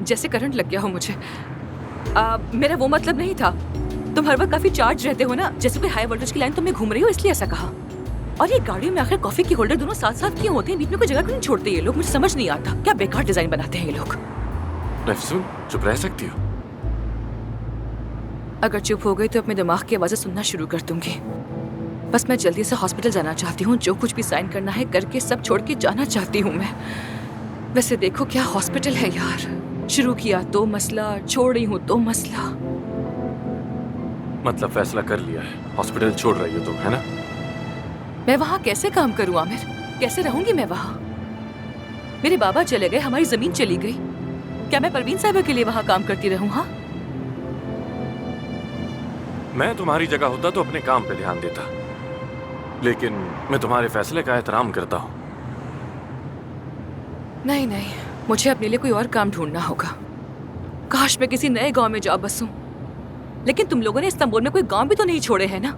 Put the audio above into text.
जैसे करंट लग गया हो मुझे। मेरा वो मतलब नहीं था। तुम हर वक्त काफी चार्ज रहते हो ना, जैसे कोई हाई वोल्टेज की लाइन तुम में घूम रही हो, इसलिए ऐसा कहा। और ये गाड़ियों में आखिर कॉफी की होल्डर दोनों साथ साथ क्यों होते हैं? बीच में कोई जगह क्यों नहीं छोड़ते ये लोग? मुझे समझ नहीं आता, क्या बेकार डिजाइन बनाते हैं ये लोग। नफसून, चुप रह सकती हो? अगर चुप हो गई तो अपने दिमाग की आवाजें सुनना शुरू कर दूंगी। बस मैं जल्दी से हॉस्पिटल जाना चाहती हूँ। जो कुछ भी साइन करना है करके सब छोड़ के जाना चाहती हूँ मैं। वैसे देखो क्या हॉस्पिटल है यार। शुरू किया तो मसला, छोड़ रही हूँ तो मसला। मतलब फैसला कर लिया है, हॉस्पिटल छोड़ रही हो तुम, है ना? मैं वहाँ कैसे काम करूँ आमिर? कैसे रहूंगी मैं वहाँ? मेरे बाबा चले गए, हमारी जमीन चली गई। क्या मैं परवीन साहिबा के लिए वहाँ काम करती रहूँ? हाँ, मैं तुम्हारी जगह होता तो अपने काम पे ध्यान देता, लेकिन मैं तुम्हारे फैसले का एहतराम करता हूँ। नहीं नहीं, मुझे अपने लिए कोई और काम ढूंढना होगा। काश मैं किसी नए गांव में जा बसूं। लेकिन तुम लोगों ने इस्तांबुल में कोई गांव भी तो नहीं छोड़े हैं ना।